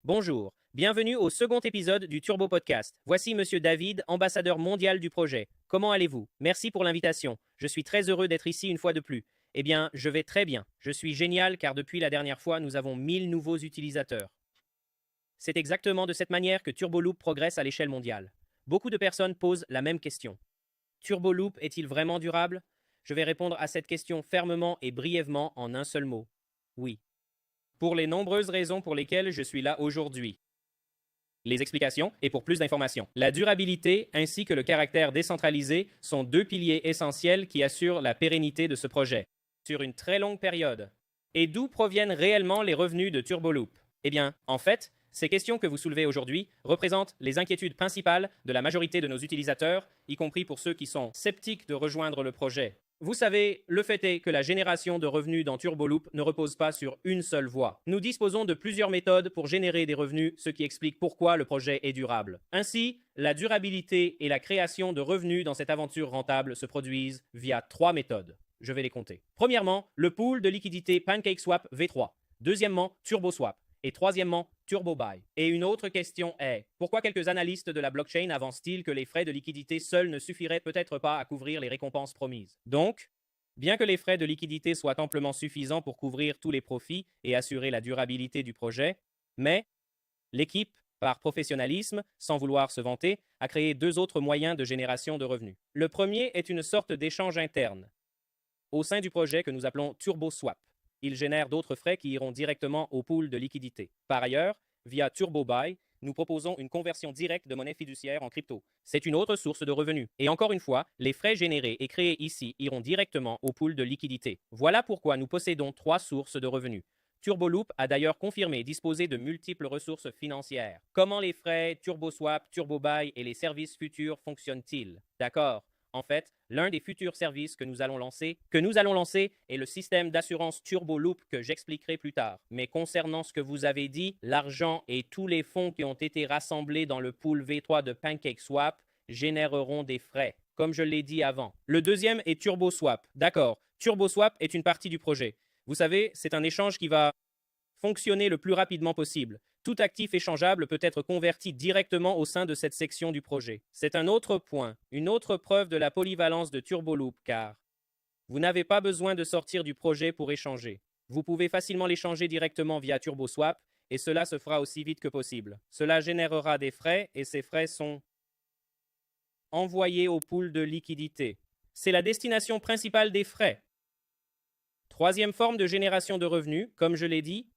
Bonjour, bienvenue au second épisode du Turbo Podcast. Voici Monsieur David, ambassadeur mondial du projet. Comment allez-vous? Merci pour l'invitation. Je suis très heureux d'être ici une fois de plus. Eh bien, je vais très bien. Je suis génial car depuis la dernière fois, nous avons 1000 nouveaux utilisateurs. C'est exactement de cette manière que Turboloop progresse à l'échelle mondiale. Beaucoup de personnes posent la même question. Turboloop est-il vraiment durable? Je vais répondre à cette question fermement et brièvement en un seul mot. Oui. Pour les nombreuses raisons pour lesquelles je suis là aujourd'hui. Les explications et pour plus d'informations. La durabilité ainsi que le caractère décentralisé sont deux piliers essentiels qui assurent la pérennité de ce projet sur une très longue période. Et d'où proviennent réellement les revenus de Turboloop? Eh bien, en fait, ces questions que vous soulevez aujourd'hui représentent les inquiétudes principales de la majorité de nos utilisateurs, y compris pour ceux qui sont sceptiques de rejoindre le projet. Vous savez, le fait est que la génération de revenus dans Turboloop ne repose pas sur une seule voie. Nous disposons de plusieurs méthodes pour générer des revenus, ce qui explique pourquoi le projet est durable. Ainsi, la durabilité et la création de revenus dans cette aventure rentable se produisent via trois méthodes. Je vais les compter. Premièrement, le pool de liquidité PancakeSwap V3. Deuxièmement, TurboSwap. Et troisièmement, TurboBuy. Et une autre question est, pourquoi quelques analystes de la blockchain avancent-ils que les frais de liquidité seuls ne suffiraient peut-être pas à couvrir les récompenses promises? Donc, bien que les frais de liquidité soient amplement suffisants pour couvrir tous les profits et assurer la durabilité du projet, mais l'équipe, par professionnalisme, sans vouloir se vanter, a créé deux autres moyens de génération de revenus. Le premier est une sorte d'échange interne au sein du projet que nous appelons TurboSwap. Il génère d'autres frais qui iront directement au pool de liquidité. Par ailleurs, via TurboBuy, nous proposons une conversion directe de monnaie fiduciaire en crypto. C'est une autre source de revenus. Et encore une fois, les frais générés et créés ici iront directement au pool de liquidité. Voilà pourquoi nous possédons trois sources de revenus. Turboloop a d'ailleurs confirmé disposer de multiples ressources financières. Comment les frais, TurboSwap, TurboBuy et les services futurs fonctionnent-ils? D'accord. En fait, l'un des futurs services que nous allons lancer est le système d'assurance Turboloop que j'expliquerai plus tard. Mais concernant ce que vous avez dit, l'argent et tous les fonds qui ont été rassemblés dans le pool V3 de PancakeSwap généreront des frais, comme je l'ai dit avant. Le deuxième est TurboSwap. D'accord, TurboSwap est une partie du projet. Vous savez, c'est un échange qui va fonctionner le plus rapidement possible. Tout actif échangeable peut être converti directement au sein de cette section du projet. C'est un autre point, une autre preuve de la polyvalence de Turboloop, car vous n'avez pas besoin de sortir du projet pour échanger. Vous pouvez facilement l'échanger directement via TurboSwap, et cela se fera aussi vite que possible. Cela générera des frais, et ces frais sont envoyés au pool de liquidité. C'est la destination principale des frais. Troisième forme de génération de revenus, comme je l'ai dit,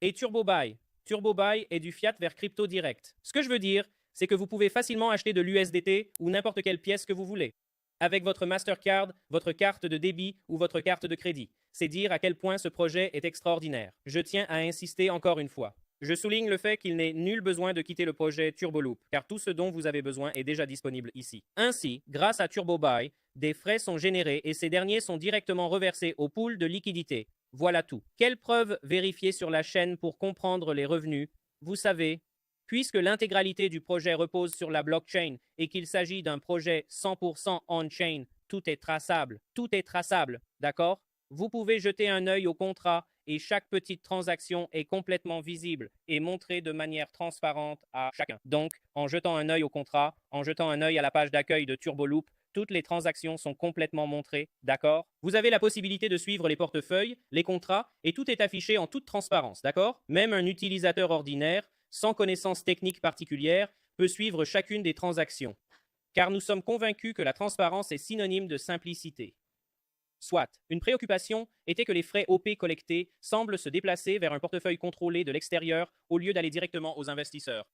est TurboBuy. TurboBuy est du fiat vers crypto direct. Ce que je veux dire, c'est que vous pouvez facilement acheter de l'USDT ou n'importe quelle pièce que vous voulez, avec votre Mastercard, votre carte de débit ou votre carte de crédit. C'est dire à quel point ce projet est extraordinaire. Je tiens à insister encore une fois. Je souligne le fait qu'il n'est nul besoin de quitter le projet Turboloop, car tout ce dont vous avez besoin est déjà disponible ici. Ainsi, grâce à TurboBuy, des frais sont générés et ces derniers sont directement reversés au pool de liquidité. Voilà tout. Quelles preuves vérifier sur la chaîne pour comprendre les revenus? Vous savez, puisque l'intégralité du projet repose sur la blockchain et qu'il s'agit d'un projet 100% on-chain, tout est traçable. Tout est traçable, d'accord? Vous pouvez jeter un œil au contrat et chaque petite transaction est complètement visible et montrée de manière transparente à chacun. Donc, en jetant un œil au contrat, en jetant un œil à la page d'accueil de Turboloop, toutes les transactions sont complètement montrées, d'accord? Vous avez la possibilité de suivre les portefeuilles, les contrats, et tout est affiché en toute transparence, d'accord? Même un utilisateur ordinaire, sans connaissance technique particulière, peut suivre chacune des transactions. Car nous sommes convaincus que la transparence est synonyme de simplicité. Soit, une préoccupation était que les frais OP collectés semblent se déplacer vers un portefeuille contrôlé de l'extérieur au lieu d'aller directement aux investisseurs.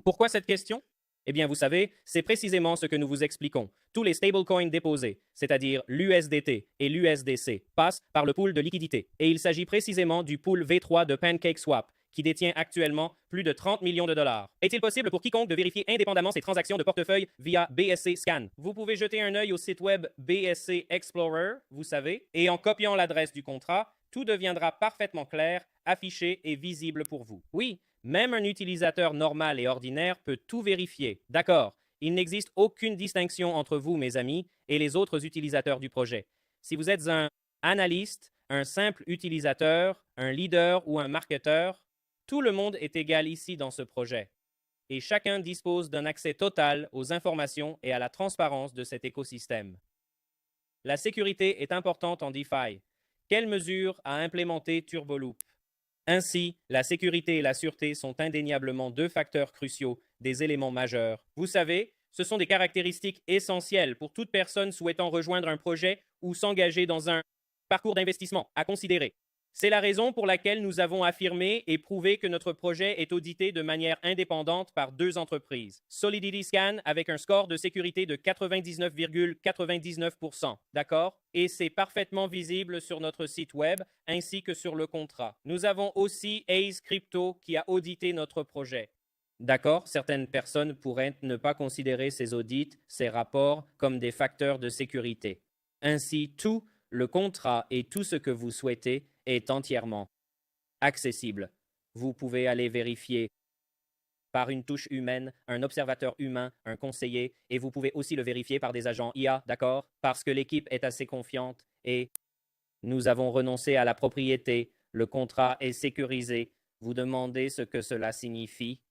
Pourquoi cette question? Eh bien, vous savez, c'est précisément ce que nous vous expliquons. Tous les stablecoins déposés, c'est-à-dire l'USDT et l'USDC, passent par le pool de liquidité. Et il s'agit précisément du pool V3 de PancakeSwap, qui détient actuellement plus de 30 millions de dollars. Est-il possible pour quiconque de vérifier indépendamment ses transactions de portefeuille via BSC Scan? Vous pouvez jeter un œil au site web BSC Explorer, vous savez, et en copiant l'adresse du contrat, tout deviendra parfaitement clair, affiché et visible pour vous. Oui, même un utilisateur normal et ordinaire peut tout vérifier. D'accord, il n'existe aucune distinction entre vous, mes amis, et les autres utilisateurs du projet. Si vous êtes un analyste, un simple utilisateur, un leader ou un marketeur, Tout le monde est égal ici dans ce projet, et chacun dispose d'un accès total aux informations et à la transparence de cet écosystème. La sécurité est importante en DeFi. Quelles mesures a implémenté TurboLoop? Ainsi, la sécurité et la sûreté sont indéniablement deux facteurs cruciaux, des éléments majeurs. Vous savez, ce sont des caractéristiques essentielles pour toute personne souhaitant rejoindre un projet ou s'engager dans un parcours d'investissement à considérer. C'est la raison pour laquelle nous avons affirmé et prouvé que notre projet est audité de manière indépendante par deux entreprises. SolidityScan avec un score de sécurité de 99,99%, d'accord? Et c'est parfaitement visible sur notre site web ainsi que sur le contrat. Nous avons aussi Ace Crypto qui a audité notre projet. D'accord, certaines personnes pourraient ne pas considérer ces audits, ces rapports comme des facteurs de sécurité. Ainsi, tout le contrat et tout ce que vous souhaitez est entièrement accessible. Vous pouvez aller vérifier par une touche humaine, un observateur humain, un conseiller, et vous pouvez aussi le vérifier par des agents IA, d'accord? Parce que l'équipe est assez confiante et nous avons renoncé à la propriété, le contrat est sécurisé. Vous demandez ce que cela signifie?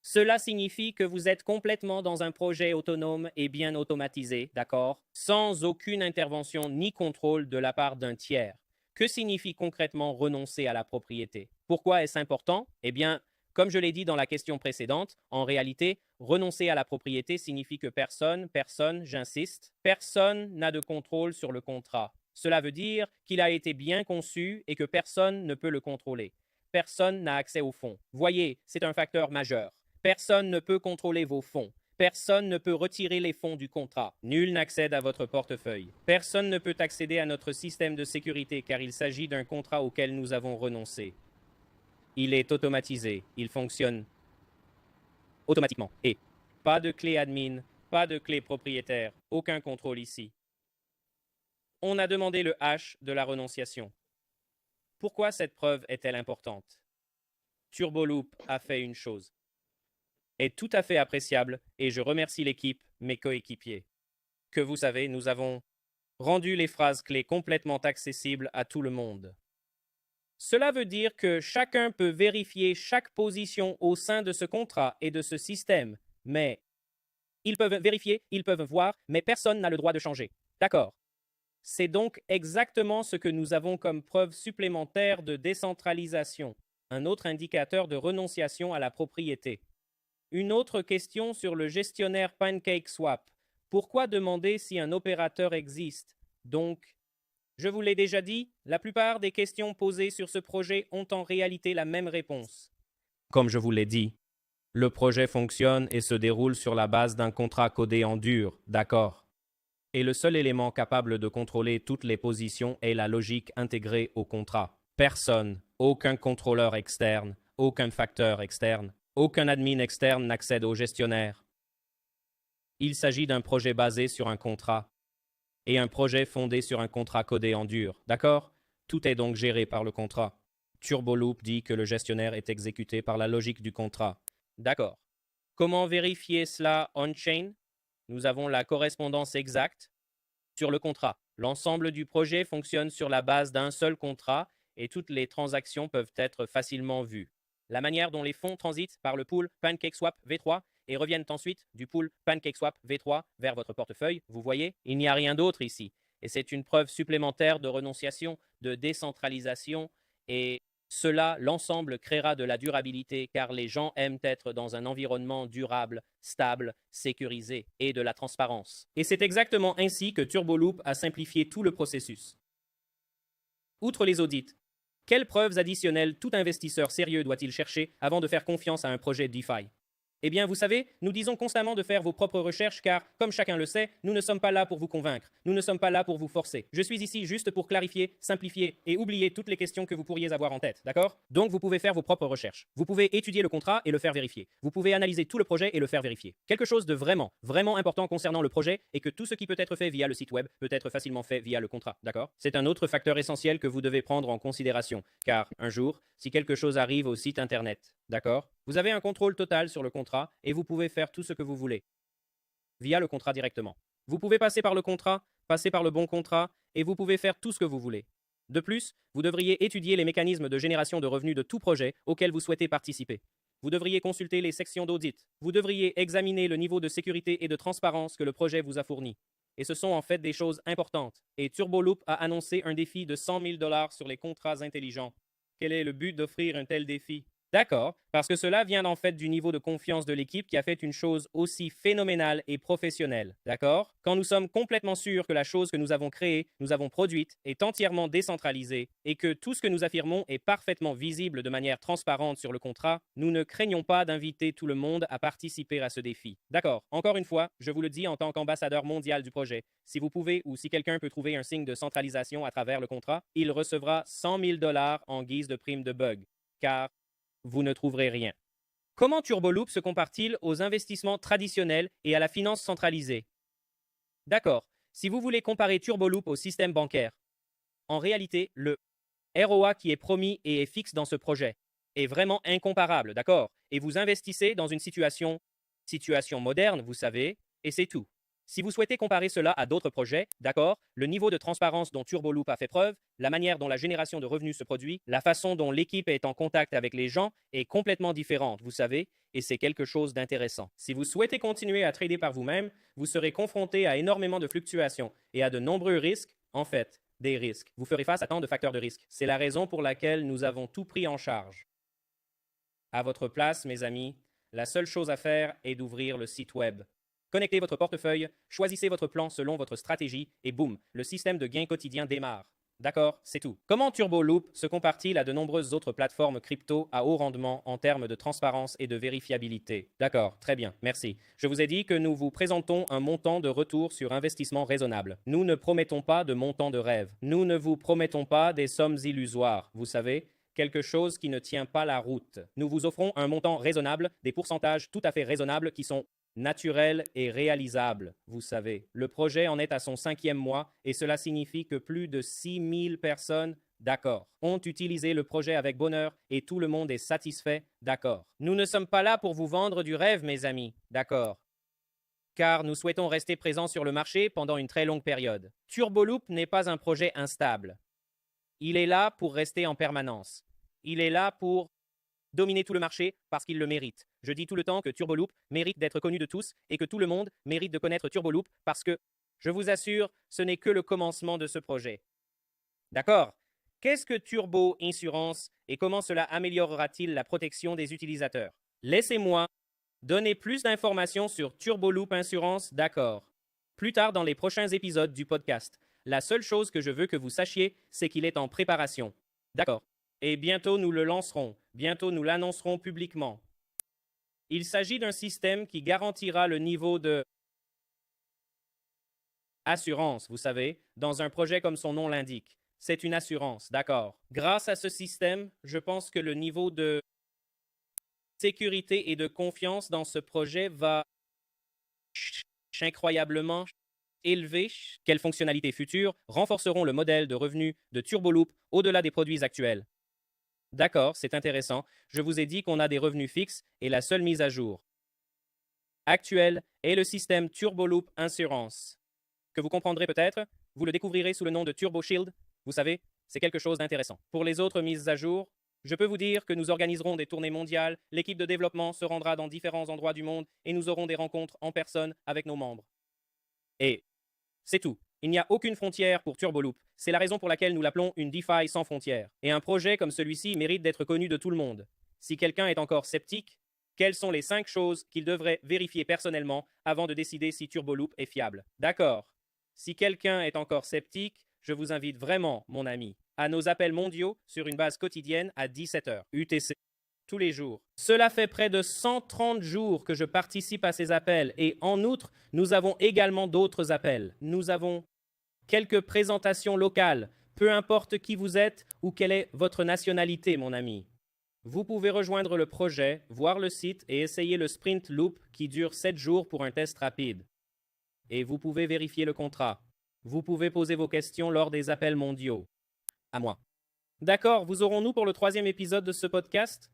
Cela signifie que vous êtes complètement dans un projet autonome et bien automatisé, d'accord? Sans aucune intervention ni contrôle de la part d'un tiers. Que signifie concrètement renoncer à la propriété? Pourquoi est-ce important? Eh bien, comme je l'ai dit dans la question précédente, en réalité, renoncer à la propriété signifie que personne, j'insiste, personne n'a de contrôle sur le contrat. Cela veut dire qu'il a été bien conçu et que personne ne peut le contrôler. Personne n'a accès aux fonds. Voyez, c'est un facteur majeur. Personne ne peut contrôler vos fonds. Personne ne peut retirer les fonds du contrat. Nul n'accède à votre portefeuille. Personne ne peut accéder à notre système de sécurité car il s'agit d'un contrat auquel nous avons renoncé. Il est automatisé. Il fonctionne automatiquement. Et pas de clé admin, pas de clé propriétaire, aucun contrôle ici. On a demandé le hash de la renonciation. Pourquoi cette preuve est-elle importante? TurboLoop a fait une chose est tout à fait appréciable et je remercie l'équipe, mes coéquipiers. Que vous savez, nous avons rendu les phrases clés complètement accessibles à tout le monde. Cela veut dire que chacun peut vérifier chaque position au sein de ce contrat et de ce système, mais ils peuvent vérifier, ils peuvent voir, mais personne n'a le droit de changer. D'accord. C'est donc exactement ce que nous avons comme preuve supplémentaire de décentralisation, un autre indicateur de renonciation à la propriété. Une autre question sur le gestionnaire PancakeSwap. Pourquoi demander si un opérateur existe? Donc, je vous l'ai déjà dit, la plupart des questions posées sur ce projet ont en réalité la même réponse. Comme je vous l'ai dit, le projet fonctionne et se déroule sur la base d'un contrat codé en dur, d'accord? Et le seul élément capable de contrôler toutes les positions est la logique intégrée au contrat. Personne, aucun contrôleur externe, aucun facteur externe, aucun admin externe n'accède au gestionnaire. Il s'agit d'un projet basé sur un contrat et un projet fondé sur un contrat codé en dur, d'accord? Tout est donc géré par le contrat. TurboLoop dit que le gestionnaire est exécuté par la logique du contrat. D'accord. Comment vérifier cela on-chain? Nous avons la correspondance exacte sur le contrat. L'ensemble du projet fonctionne sur la base d'un seul contrat et toutes les transactions peuvent être facilement vues. La manière dont les fonds transitent par le pool PancakeSwap V3 et reviennent ensuite du pool PancakeSwap V3 vers votre portefeuille, vous voyez, il n'y a rien d'autre ici. Et c'est une preuve supplémentaire de renonciation, de décentralisation, et cela, l'ensemble, créera de la durabilité car les gens aiment être dans un environnement durable, stable, sécurisé et de la transparence. Et c'est exactement ainsi que TurboLoop a simplifié tout le processus. Outre les audits, quelles preuves additionnelles tout investisseur sérieux doit-il chercher avant de faire confiance à un projet DeFi? Eh bien, vous savez, nous disons constamment de faire vos propres recherches car, comme chacun le sait, nous ne sommes pas là pour vous convaincre, nous ne sommes pas là pour vous forcer. Je suis ici juste pour clarifier, simplifier et oublier toutes les questions que vous pourriez avoir en tête, d'accord? Donc, vous pouvez faire vos propres recherches. Vous pouvez étudier le contrat et le faire vérifier. Vous pouvez analyser tout le projet et le faire vérifier. Quelque chose de vraiment, vraiment important concernant le projet est que tout ce qui peut être fait via le site web peut être facilement fait via le contrat, d'accord? C'est un autre facteur essentiel que vous devez prendre en considération, car un jour, si quelque chose arrive au site internet, d'accord? Vous avez un contrôle total sur le contrat et vous pouvez faire tout ce que vous voulez via le contrat directement. Vous pouvez passer par le contrat, passer par le bon contrat et vous pouvez faire tout ce que vous voulez. De plus, vous devriez étudier les mécanismes de génération de revenus de tout projet auquel vous souhaitez participer. Vous devriez consulter les sections d'audit. Vous devriez examiner le niveau de sécurité et de transparence que le projet vous a fourni. Et ce sont en fait des choses importantes. Et TurboLoop a annoncé un défi de 100 000 $ sur les contrats intelligents. Quel est le but d'offrir un tel défi? D'accord, parce que cela vient en fait du niveau de confiance de l'équipe qui a fait une chose aussi phénoménale et professionnelle. D'accord? Quand nous sommes complètement sûrs que la chose que nous avons créée, nous avons produite, est entièrement décentralisée et que tout ce que nous affirmons est parfaitement visible de manière transparente sur le contrat, nous ne craignons pas d'inviter tout le monde à participer à ce défi. D'accord, encore une fois, je vous le dis en tant qu'ambassadeur mondial du projet, si vous pouvez ou si quelqu'un peut trouver un signe de centralisation à travers le contrat, il recevra 100 000 $ en guise de prime de bug, car vous ne trouverez rien. Comment TurboLoop se compare-t-il aux investissements traditionnels et à la finance centralisée? D'accord, si vous voulez comparer TurboLoop au système bancaire, en réalité, le ROA qui est promis et est fixe dans ce projet est vraiment incomparable, d'accord? Et vous investissez dans une situation moderne, vous savez, et c'est tout. Si vous souhaitez comparer cela à d'autres projets, d'accord, le niveau de transparence dont TurboLoop a fait preuve, la manière dont la génération de revenus se produit, la façon dont l'équipe est en contact avec les gens est complètement différente, vous savez, et c'est quelque chose d'intéressant. Si vous souhaitez continuer à trader par vous-même, vous serez confronté à énormément de fluctuations et à de nombreux risques, en fait, des risques. Vous ferez face à tant de facteurs de risque. C'est la raison pour laquelle nous avons tout pris en charge. À votre place, mes amis, la seule chose à faire est d'ouvrir le site web. Connectez votre portefeuille, choisissez votre plan selon votre stratégie et boum, le système de gain quotidien démarre. D'accord, c'est tout. Comment TurboLoop se compare-t-il à de nombreuses autres plateformes crypto à haut rendement en termes de transparence et de vérifiabilité? D'accord, très bien, merci. Je vous ai dit que nous vous présentons un montant de retour sur investissement raisonnable. Nous ne promettons pas de montant de rêve. Nous ne vous promettons pas des sommes illusoires, vous savez, quelque chose qui ne tient pas la route. Nous vous offrons un montant raisonnable, des pourcentages tout à fait raisonnables qui sont naturel et réalisable, vous savez. Le projet en est à son 5e mois et cela signifie que plus de 6000 personnes, d'accord, ont utilisé le projet avec bonheur et tout le monde est satisfait, d'accord. Nous ne sommes pas là pour vous vendre du rêve, mes amis, d'accord. Car nous souhaitons rester présents sur le marché pendant une très longue période. TurboLoop n'est pas un projet instable. Il est là pour rester en permanence. Il est là pour dominer tout le marché parce qu'il le mérite. Je dis tout le temps que TurboLoop mérite d'être connu de tous et que tout le monde mérite de connaître TurboLoop parce que, je vous assure, ce n'est que le commencement de ce projet. D'accord? Qu'est-ce que Turbo Insurance et comment cela améliorera-t-il la protection des utilisateurs? Laissez-moi donner plus d'informations sur TurboLoop Insurance, d'accord. Plus tard dans les prochains épisodes du podcast. La seule chose que je veux que vous sachiez, c'est qu'il est en préparation. D'accord. Et bientôt nous le lancerons. Bientôt nous l'annoncerons publiquement. Il s'agit d'un système qui garantira le niveau de assurance, vous savez, dans un projet comme son nom l'indique. C'est une assurance, d'accord. Grâce à ce système, je pense que le niveau de sécurité et de confiance dans ce projet va incroyablement élevé. Quelles fonctionnalités futures renforceront le modèle de revenu de TurboLoop au-delà des produits actuels? D'accord, c'est intéressant. Je vous ai dit qu'on a des revenus fixes et la seule mise à jour actuelle est le système TurboLoop Insurance. Que vous comprendrez peut-être, vous le découvrirez sous le nom de Turbo Shield. Vous savez, c'est quelque chose d'intéressant. Pour les autres mises à jour, je peux vous dire que nous organiserons des tournées mondiales, l'équipe de développement se rendra dans différents endroits du monde et nous aurons des rencontres en personne avec nos membres. Et c'est tout. Il n'y a aucune frontière pour TurboLoop. C'est la raison pour laquelle nous l'appelons une DeFi sans frontières. Et un projet comme celui-ci mérite d'être connu de tout le monde. Si quelqu'un est encore sceptique, quelles sont les 5 choses qu'il devrait vérifier personnellement avant de décider si TurboLoop est fiable? D'accord. Si quelqu'un est encore sceptique, je vous invite vraiment, mon ami, à nos appels mondiaux sur une base quotidienne à 17h UTC. Tous les jours. Cela fait près de 130 jours que je participe à ces appels et en outre, nous avons également d'autres appels. Nous avons quelques présentations locales, peu importe qui vous êtes ou quelle est votre nationalité, mon ami. Vous pouvez rejoindre le projet, voir le site et essayer le Sprint Loop qui dure 7 jours pour un test rapide. Et vous pouvez vérifier le contrat. Vous pouvez poser vos questions lors des appels mondiaux. À moi. D'accord, vous aurons-nous pour le 3e épisode de ce podcast?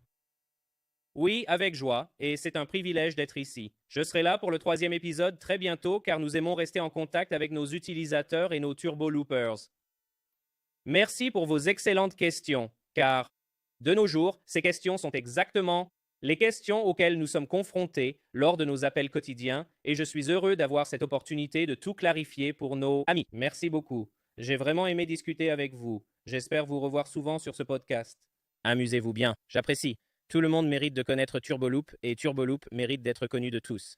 Oui, avec joie, et c'est un privilège d'être ici. Je serai là pour le 3e épisode très bientôt car nous aimons rester en contact avec nos utilisateurs et nos Turbo Loopers. Merci pour vos excellentes questions, car de nos jours, ces questions sont exactement les questions auxquelles nous sommes confrontés lors de nos appels quotidiens, et je suis heureux d'avoir cette opportunité de tout clarifier pour nos amis. Merci beaucoup. J'ai vraiment aimé discuter avec vous. J'espère vous revoir souvent sur ce podcast. Amusez-vous bien, j'apprécie. Tout le monde mérite de connaître Turboloop et Turboloop mérite d'être connu de tous.